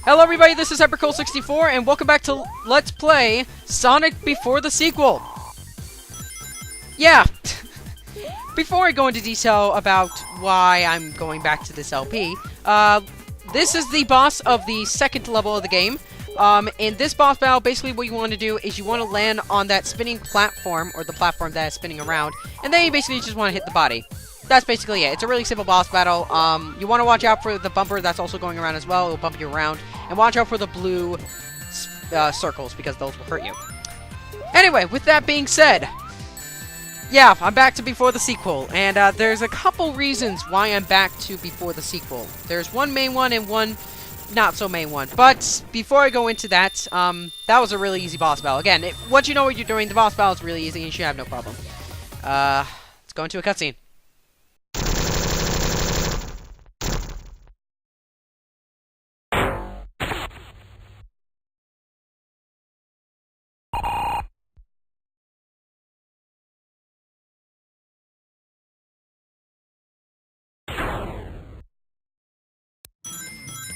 Hello everybody, this is HyperCool64, and welcome back to Let's Play Sonic Before the Sequel. Yeah, before I go into detail about why I'm going back to this LP, this is the boss of the second level of the game. In this boss battle, basically what you want to do is you want to land on that spinning platform, or the platform that is spinning around, and then you basically just want to hit the body. That's basically it. It's a really simple boss battle. You want to watch out for the bumper that's also going around as well. It'll bump you around. And watch out for the blue circles, because those will hurt you. Anyway, with that being said, yeah, I'm back to Before the Sequel. And there's a couple reasons why I'm back to Before the Sequel. There's one main one and one not so main one. But before I go into that, that was a really easy boss battle. Again, once you know what you're doing, the boss battle is really easy and you should have no problem. Let's go into a cutscene.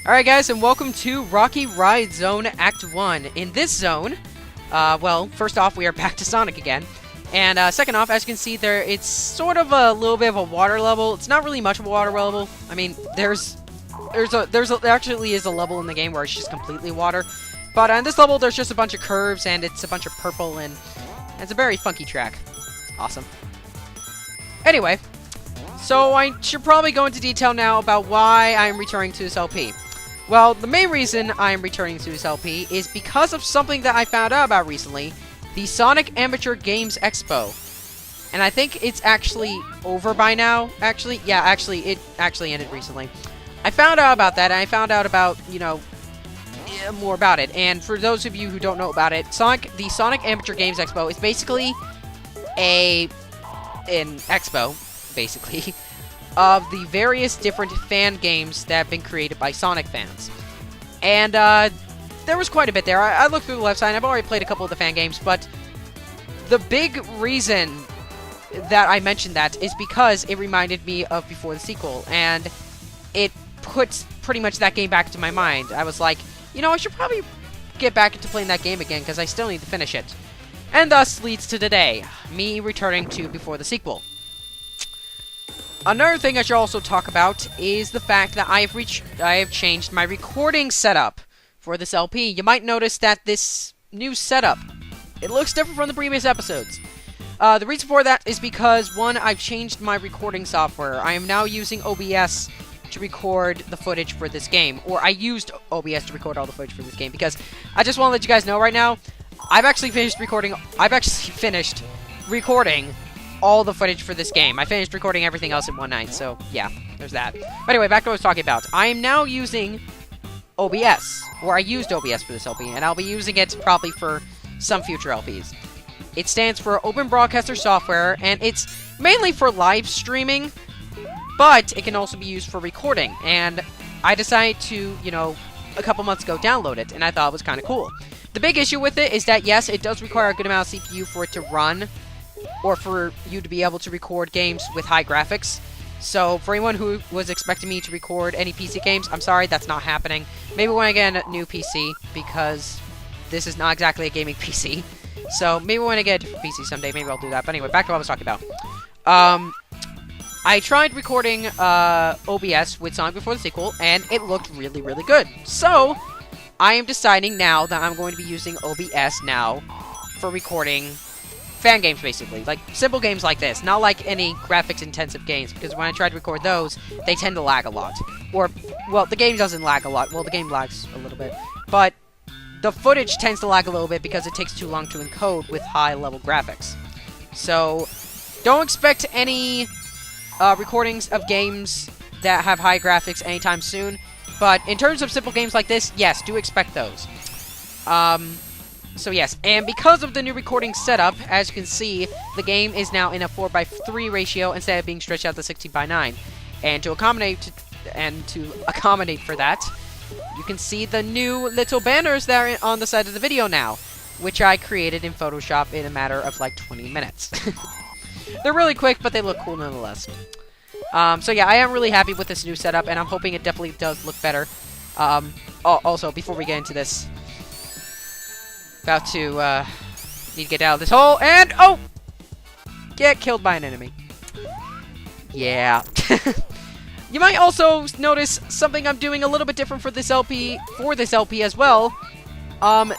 Alright guys, and welcome to Rocky Ride Zone Act 1. In this zone, well, first off, we are back to Sonic again. And second off, as you can see there, it's sort of a little bit of a water level. It's not really much of a water level. I mean, there actually is a level in the game where it's just completely water. But on this level, there's just a bunch of curves, and it's a bunch of purple, and it's a very funky track. Awesome. Anyway, so I should probably go into detail now about why I'm returning to this LP. Well, the main reason I'm returning to this LP is because of something that I found out about recently, the Sonic Amateur Games Expo. And I think it's actually over by now, actually. Yeah, actually, it actually ended recently. I found out about that, and I found out about, you know, more about it. And for those of you who don't know about it, the Sonic Amateur Games Expo is basically an expo, basically, of the various different fan games that have been created by Sonic fans. And there was quite a bit there. I looked through the website, and I've already played a couple of the fan games, but the big reason that I mentioned that is because it reminded me of Before the Sequel, and it puts pretty much that game back into my mind. I was like, you know, I should probably get back into playing that game again, because I still need to finish it. And thus leads to today, me returning to Before the Sequel. Another thing I should also talk about is the fact that I have changed my recording setup for this LP. You might notice that this new setup, it looks different from the previous episodes. The reason for that is because, one, I've changed my recording software. I am now using OBS to record the footage for this game. Or I used OBS to record all the footage for this game, because I just want to let you guys know right now, I've actually finished recording all the footage for this game. I finished recording everything else in one night, so yeah, there's that. But anyway, back to what I was talking about. I am now using OBS, or I used OBS for this LP, and I'll be using it probably for some future LPs. It stands for Open Broadcaster Software, and it's mainly for live streaming, but it can also be used for recording, and I decided to, you know, a couple months ago download it, and I thought it was kind of cool. The big issue with it is that, yes, it does require a good amount of CPU for it to run, or for you to be able to record games with high graphics. So, for anyone who was expecting me to record any PC games, I'm sorry, that's not happening. Maybe when I get a new PC, because this is not exactly a gaming PC. So, maybe when I get a different PC someday, maybe I'll do that. But anyway, back to what I was talking about. I tried recording OBS with Sonic Before the Sequel, and it looked really, really good. So, I am deciding now that I'm going to be using OBS now for recording fan games, basically. Like, simple games like this. Not like any graphics-intensive games, because when I try to record those, they tend to lag a lot. Or, well, the game doesn't lag a lot. Well, the game lags a little bit. But the footage tends to lag a little bit because it takes too long to encode with high-level graphics. So, don't expect any recordings of games that have high graphics anytime soon. But in terms of simple games like this, yes, do expect those. So yes, and because of the new recording setup, as you can see, the game is now in a 4:3 ratio instead of being stretched out to 16:9. And to accommodate for that, you can see the new little banners that are on the side of the video now, which I created in Photoshop in a matter of like 20 minutes. They're really quick, but they look cool nonetheless. So yeah, I am really happy with this new setup, and I'm hoping it definitely does look better. Also, before we get into this, about to need to get out of this hole, and oh, get killed by an enemy. Yeah. You might also notice something I'm doing a little bit different for this LP as well.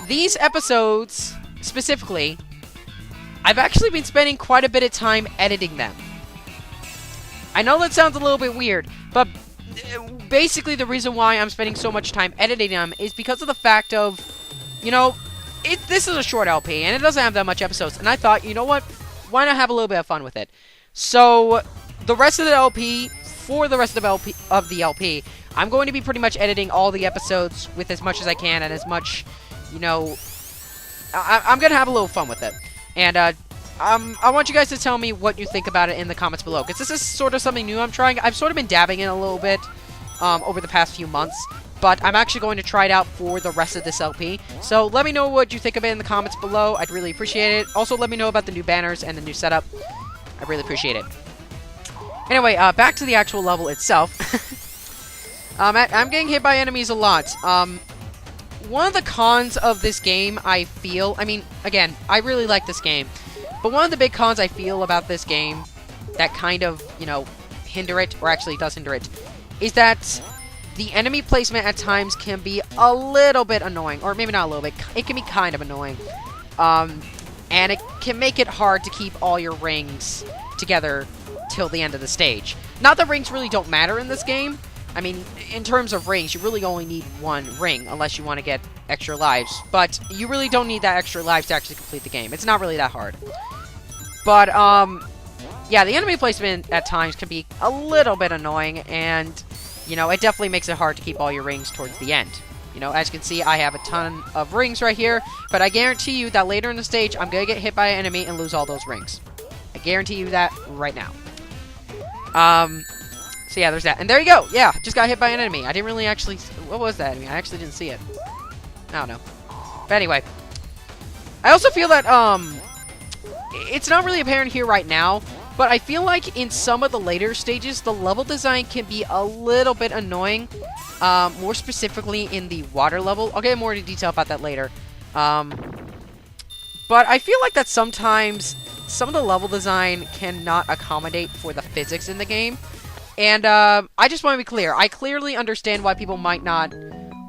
These episodes specifically, I've actually been spending quite a bit of time editing them. I know that sounds a little bit weird, but basically the reason why I'm spending so much time editing them is because of the fact of, you know, this is a short LP, and it doesn't have that much episodes, and I thought, you know what, why not have a little bit of fun with it? So, the rest of the LP, for the rest of the LP, I'm going to be pretty much editing all the episodes with as much as I can, and as much, you know, I'm going to have a little fun with it. And, I want you guys to tell me what you think about it in the comments below, because this is sort of something new I'm trying. I've sort of been dabbing in a little bit over the past few months, but I'm actually going to try it out for the rest of this LP. So let me know what you think of it in the comments below. I'd really appreciate it. Also, let me know about the new banners and the new setup. I really appreciate it. Anyway, back to the actual level itself. I'm getting hit by enemies a lot. One of the cons of this game, I feel... I mean, again, I really like this game. But one of the big cons I feel about this game that kind of, you know, hinder it, or actually does hinder it, is that the enemy placement at times can be a little bit annoying. Or maybe not a little bit. It can be kind of annoying. And it can make it hard to keep all your rings together till the end of the stage. Not that rings really don't matter in this game. I mean, in terms of rings, you really only need one ring, unless you want to get extra lives. But you really don't need that extra lives to actually complete the game. It's not really that hard. But, yeah, the enemy placement at times can be a little bit annoying, and, you know, it definitely makes it hard to keep all your rings towards the end. You know, as you can see, I have a ton of rings right here, but I guarantee you that later in the stage, I'm going to get hit by an enemy and lose all those rings. I guarantee you that right now. So yeah, there's that. And there you go! Yeah, just got hit by an enemy. I didn't really actually... What was that enemy? I actually didn't see it. I don't know. But anyway. I also feel that, it's not really apparent here right now, but I feel like in some of the later stages, the level design can be a little bit annoying. More specifically in the water level. I'll get more into detail about that later. But I feel like that sometimes some of the level design cannot accommodate for the physics in the game. And I just want to be clear. I clearly understand why people might not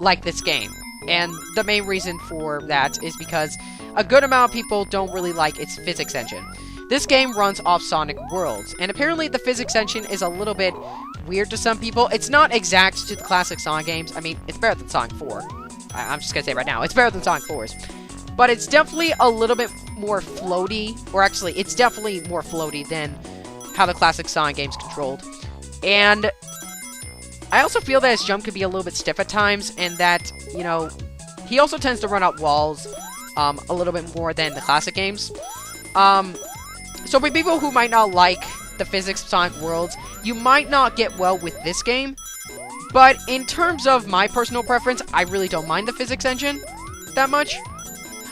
like this game. And the main reason for that is because a good amount of people don't really like its physics engine. This game runs off Sonic Worlds, and apparently the physics engine is a little bit weird to some people. It's not exact to the classic Sonic games. I mean, it's better than Sonic 4. I'm just gonna say right now, it's better than Sonic 4's. But it's definitely a little bit more floaty, or actually, it's definitely more floaty than how the classic Sonic games controlled. And I also feel that his jump can be a little bit stiff at times, and that, you know, he also tends to run up walls a little bit more than the classic games. So for people who might not like the physics of Sonic Worlds, you might not get well with this game. But in terms of my personal preference, I really don't mind the physics engine that much.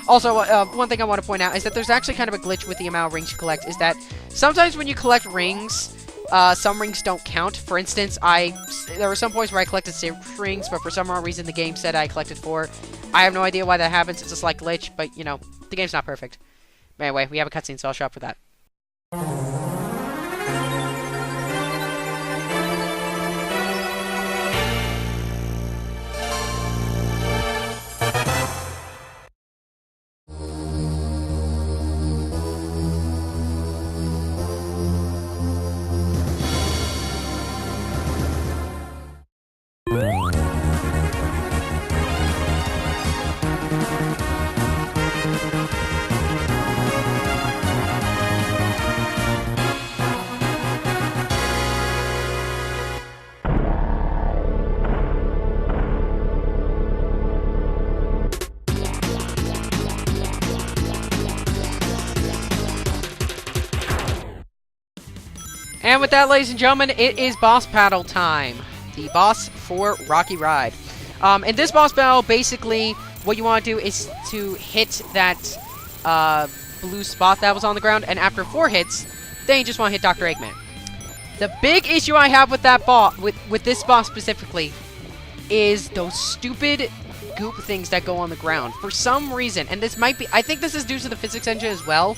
Also, one thing I want to point out is that there's actually kind of a glitch with the amount of rings you collect, is that sometimes when you collect rings, some rings don't count. For instance, there were some points where I collected 6 rings, but for some odd reason the game said I collected 4. I have no idea why that happens. It's a slight glitch, but, you know, the game's not perfect. But anyway, we have a cutscene, so I'll shut up for that. And with that, ladies and gentlemen, it is boss battle time. The boss for Rocky Ride. In this boss battle, basically, what you want to do is to hit that blue spot that was on the ground, and after 4 hits, then you just want to hit Dr. Eggman. The big issue I have with that boss, with this boss specifically, is those stupid goop things that go on the ground. For some reason, and this might be, I think this is due to the physics engine as well,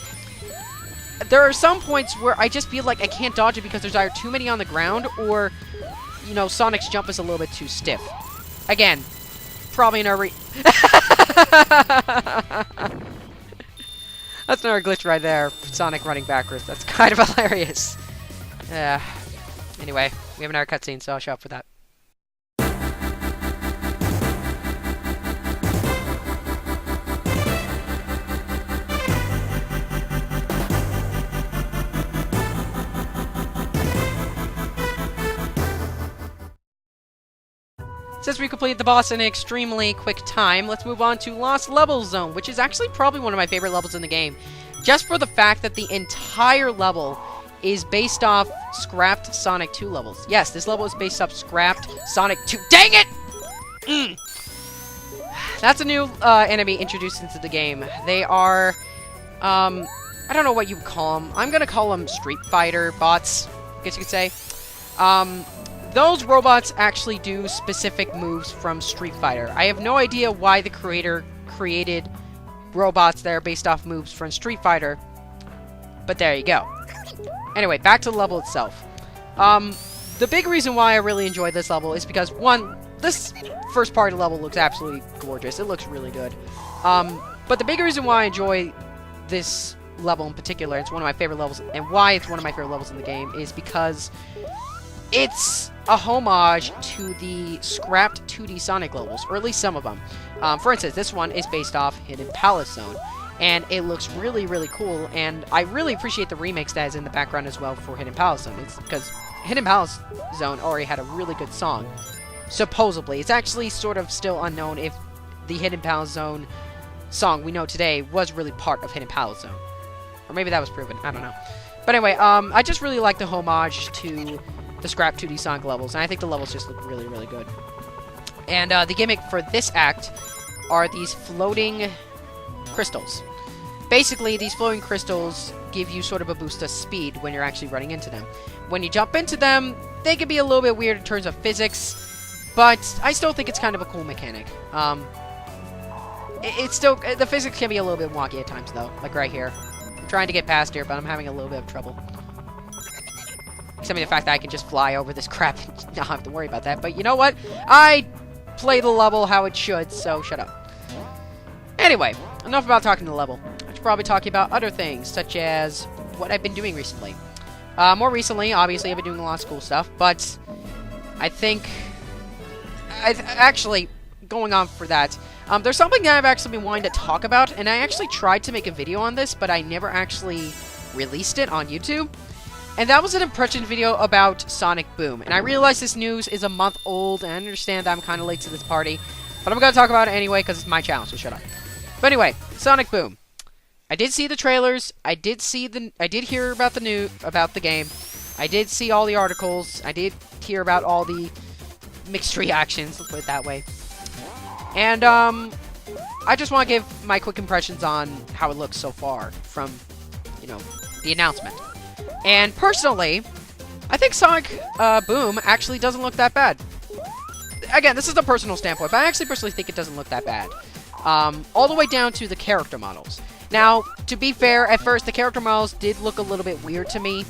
there are some points where I just feel like I can't dodge it because there's either too many on the ground or, you know, Sonic's jump is a little bit too stiff. Again, probably another That's another glitch right there. Sonic running backwards. That's kind of hilarious. Anyway, we have another cutscene, so I'll show up for that. Since we completed the boss in an extremely quick time, let's move on to Lost Levels Zone, which is actually probably one of my favorite levels in the game. Just for the fact that the entire level is based off scrapped Sonic 2 levels. Yes, this level is based off scrapped Sonic 2. Dang it! That's a new enemy introduced into the game. They are, I don't know what you would call them. I'm gonna call them Street Fighter bots, I guess you could say. Those robots actually do specific moves from Street Fighter. I have no idea why the creator created robots that are based off moves from Street Fighter, but there you go. Anyway, back to the level itself. The big reason why I really enjoy this level is because, one, this first part of the level looks absolutely gorgeous. It looks really good. But the big reason why I enjoy this level in particular, it's one of my favorite levels, and why it's one of my favorite levels in the game, is because it's a homage to the scrapped 2D Sonic levels, or at least some of them. For instance, this one is based off Hidden Palace Zone, and it looks really, really cool, and I really appreciate the remix that is in the background as well for Hidden Palace Zone. It's because Hidden Palace Zone already had a really good song, supposedly. It's actually sort of still unknown if the Hidden Palace Zone song we know today was really part of Hidden Palace Zone. Or maybe that was proven, I don't know. But anyway, I just really like the homage to the scrap 2D Sonic levels, and I think the levels just look really, really good. And the gimmick for this act are these floating crystals. Basically, these floating crystals give you sort of a boost of speed when you're actually running into them. When you jump into them, they can be a little bit weird in terms of physics, but I still think it's kind of a cool mechanic. It's still, the physics can be a little bit wonky at times, though, like right here. I'm trying to get past here, but I'm having a little bit of trouble. Except for the fact that I can just fly over this crap and not have to worry about that. But you know what? I play the level how it should, so shut up. Anyway, enough about talking the level. I should probably talk about other things, such as what I've been doing recently. More recently, obviously, I've been doing a lot of school stuff, but I think... actually, going on for that, there's something that I've actually been wanting to talk about, and I actually tried to make a video on this, but I never actually released it on YouTube. And that was an impression video about Sonic Boom. And I realize this news is a month old, and I understand that I'm kind of late to this party. But I'm going to talk about it anyway, because it's my channel, so shut up. But anyway, Sonic Boom. I did see the trailers. I did hear about the game. I did see all the articles. I did hear about all the mixed reactions, let's put it that way. And, I just want to give my quick impressions on how it looks so far from, you know, the announcement. And personally, I think Sonic Boom actually doesn't look that bad. Again, this is a personal standpoint, but I actually personally think it doesn't look that bad. All the way down to the character models. Now, to be fair, at first the character models did look a little bit weird to me,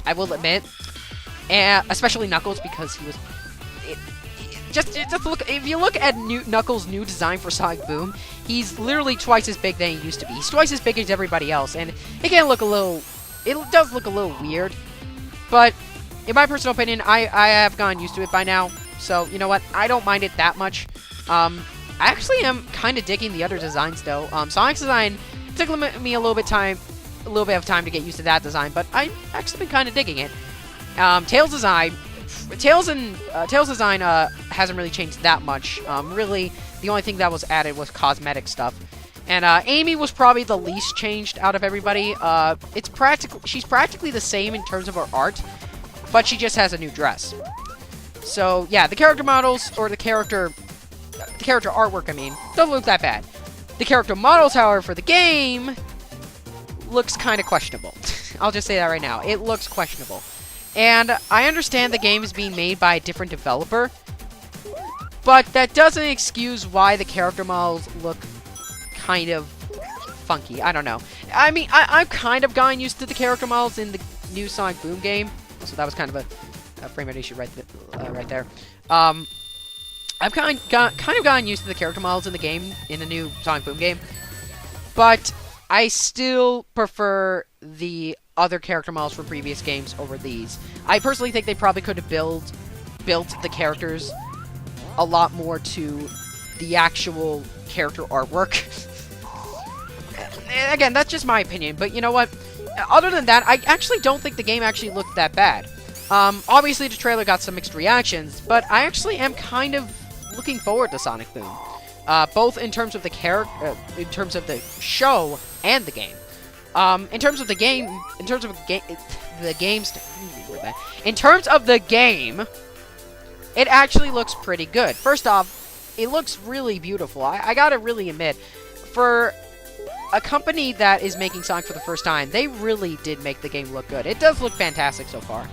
I will admit. And especially Knuckles, because he was... Just look, if you look at Knuckles' new design for Sonic Boom, he's literally twice as big than he used to be. He's twice as big as everybody else, and it can look a little... It does look a little weird, but in my personal opinion, I have gotten used to it by now. So, you know what? I don't mind it that much. I actually am kind of digging the other designs, though. Sonic's design took me a little bit of time to get used to that design, but I've actually been kind of digging it. Tails' design hasn't really changed that much. Really, the only thing that was added was cosmetic stuff. And Amy was probably the least changed out of everybody. She's practically the same in terms of her art, but she just has a new dress. So yeah, the character models, or the character artwork, I mean, doesn't look that bad. The character models, however, for the game looks kind of questionable. I'll just say that right now. It looks questionable. And I understand the game is being made by a different developer, But that doesn't excuse why the character models look kind of funky. I don't know. I mean, I've kind of gotten used to the character models in the new Sonic Boom game. So that was kind of a frame rate issue right there. I've kind of gotten used to the character models in the game, in the new Sonic Boom game. But I still prefer the other character models from previous games over these. I personally think they probably could have built the characters a lot more to the actual character artwork. And again, that's just my opinion, but you know what? Other than that, I actually don't think the game actually looked that bad. Obviously, the trailer got some mixed reactions, but I actually am kind of looking forward to Sonic Boom. Both in terms of the in terms of the show and the game. In terms of the game, in terms of the game, it actually looks pretty good. First off, it looks really beautiful. I gotta really admit, for a company that is making Sonic for the first time, they really did make the game look good. It does look fantastic so far.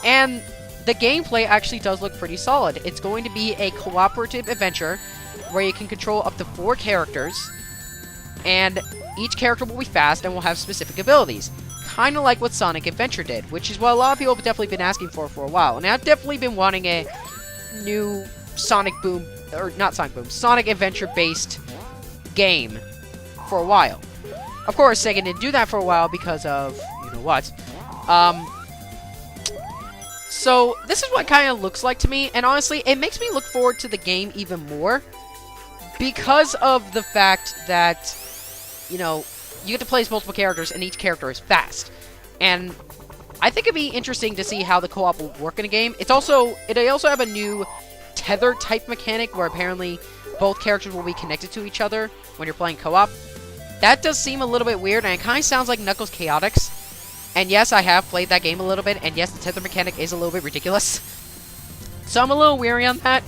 And the gameplay actually does look pretty solid. It's going to be a cooperative adventure where you can control up to 4 characters, and each character will be fast and will have specific abilities. Kind of like what Sonic Adventure did, which is what a lot of people have definitely been asking for a while. And I've definitely been wanting a new Sonic Boom, or not Sonic Boom, Sonic Adventure-based game for a while. Of course, Sega didn't do that for a while because of, you know what. So, this is what it kind of looks like to me, and honestly, it makes me look forward to the game even more because of the fact that, you know, you get to play as multiple characters, and each character is fast. And I think it'd be interesting to see how the co-op will work in a game. They also have a new tether type mechanic where apparently both characters will be connected to each other when you're playing co-op. That does seem a little bit weird, and it kind of sounds like Knuckles Chaotix. And yes, I have played that game a little bit, and yes, the tether mechanic is a little bit ridiculous. So I'm a little weary on that,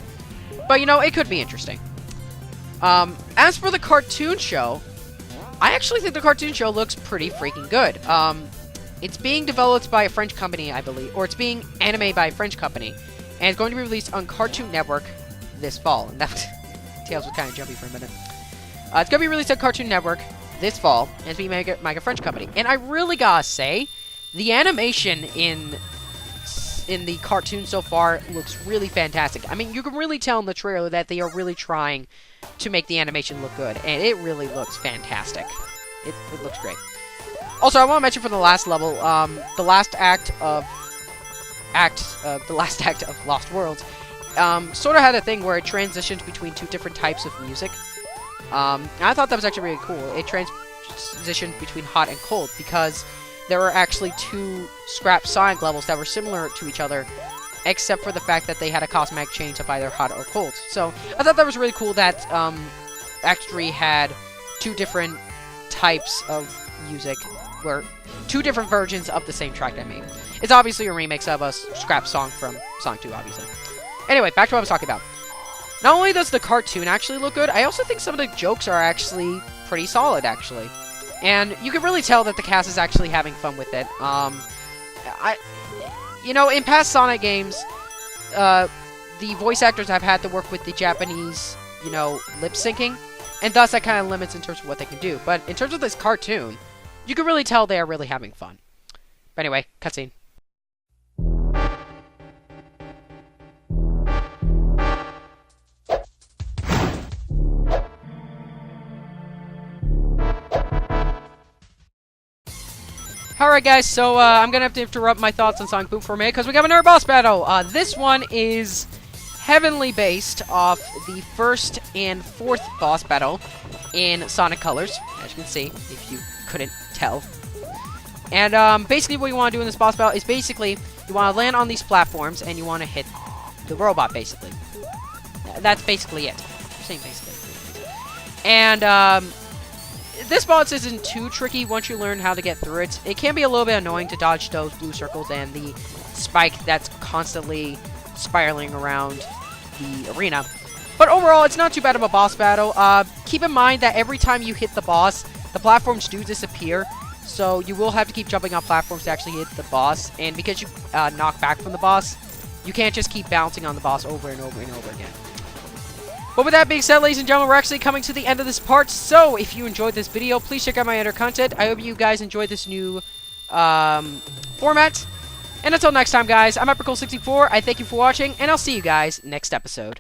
but you know, it could be interesting. As for the cartoon show, I actually think the cartoon show looks pretty freaking good. It's being developed by a French company, I believe, or it's being animated by a French company, and it's going to be released on Cartoon Network this fall. And that Tails was kind of jumpy for a minute. It's going to be released on Cartoon Network this fall, and it's being made by a French company. And I really gotta say, the animation in the cartoon so far looks really fantastic. I mean, you can really tell in the trailer that they are really trying to make the animation look good, and it really looks fantastic. It looks great. Also, I want to mention for the last level, the last act of Lost Worlds, sort of had a thing where it transitions between 2 different types of music. I thought that was actually really cool. It transitioned between hot and cold because there were actually 2 scrap Sonic levels that were similar to each other, except for the fact that they had a cosmetic change of either hot or cold. So I thought that was really cool that Act 3 had 2 different types of music, where 2 different versions of the same track I made. It's obviously a remix of a scrap song from Sonic 2, obviously. Anyway, back to what I was talking about. Not only does the cartoon actually look good, I also think some of the jokes are actually pretty solid, actually. And you can really tell that the cast is actually having fun with it. You know, in past Sonic games, the voice actors have had to work with the Japanese, you know, lip syncing, and thus that kind of limits in terms of what they can do. But in terms of this cartoon, you can really tell they are really having fun. But anyway, cutscene. Alright guys, so I'm gonna have to interrupt my thoughts on Sonic Boom for a minute because we got another boss battle! This one is heavily based off the 1st and 4th boss battle in Sonic Colors, as you can see, if you couldn't tell. And basically what you want to do in this boss battle is basically, you want to land on these platforms and you want to hit the robot, basically. That's basically it. I'm saying basically. And this boss isn't too tricky once you learn how to get through it. It can be a little bit annoying to dodge those blue circles and the spike that's constantly spiraling around the arena. But overall, it's not too bad of a boss battle. Keep in mind that every time you hit the boss, the platforms do disappear. So you will have to keep jumping on platforms to actually hit the boss. And because you knock back from the boss, you can't just keep bouncing on the boss over and over and over again. But with that being said, ladies and gentlemen, we're actually coming to the end of this part. So if you enjoyed this video, please check out my other content. I hope you guys enjoyed this new format. And until next time, guys, I'm Hypercool64. I thank you for watching, and I'll see you guys next episode.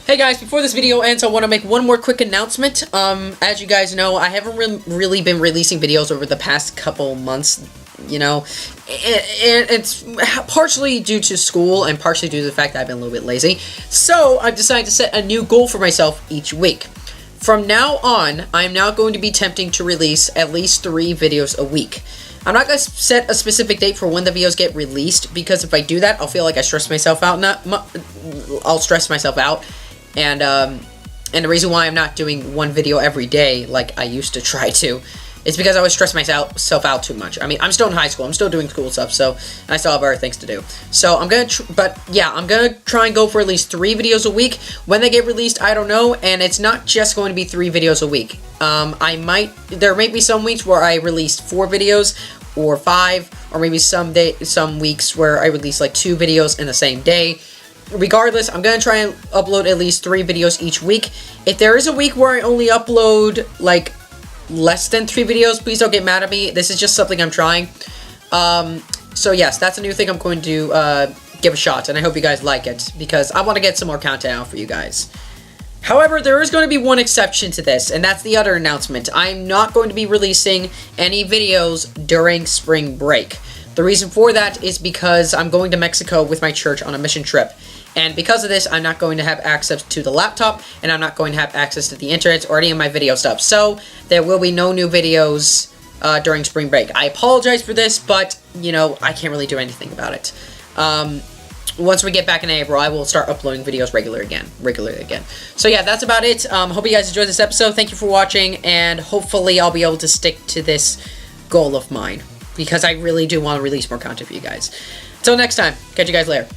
Hey guys, before this video ends, I want to make one more quick announcement. As you guys know, I haven't really been releasing videos over the past couple months, you know, and it's partially due to school and partially due to the fact that I've been a little bit lazy. So I've decided to set a new goal for myself each week. From now on, I'm now going to be attempting to release at least 3 videos a week. I'm not going to set a specific date for when the videos get released, because if I do that, I'll feel like I stress myself out. I'll stress myself out. And the reason why I'm not doing one video every day like I used to try to is because I always stress myself out too much. I mean, I'm still in high school. I'm still doing school stuff, so I still have other things to do. So I'm gonna, I'm gonna try and go for at least 3 videos a week. When they get released, I don't know, and it's not just going to be 3 videos a week. There may be some weeks where I release 4 videos or 5, or maybe some weeks where I release like 2 videos in the same day. Regardless, I'm going to try and upload at least 3 videos each week. If there is a week where I only upload, like, less than 3 videos, please don't get mad at me. This is just something I'm trying. So yes, that's a new thing I'm going to give a shot, and I hope you guys like it, because I want to get some more content out for you guys. However, there is going to be one exception to this, and that's the other announcement. I'm not going to be releasing any videos during spring break. The reason for that is because I'm going to Mexico with my church on a mission trip. And because of this, I'm not going to have access to the laptop, and I'm not going to have access to the internet or any of my video stuff. So, there will be no new videos during spring break. I apologize for this, but, you know, I can't really do anything about it. Once we get back in April, I will start uploading videos regularly again. So yeah, that's about it. Hope you guys enjoyed this episode. Thank you for watching, and hopefully I'll be able to stick to this goal of mine, because I really do want to release more content for you guys. Until next time, catch you guys later.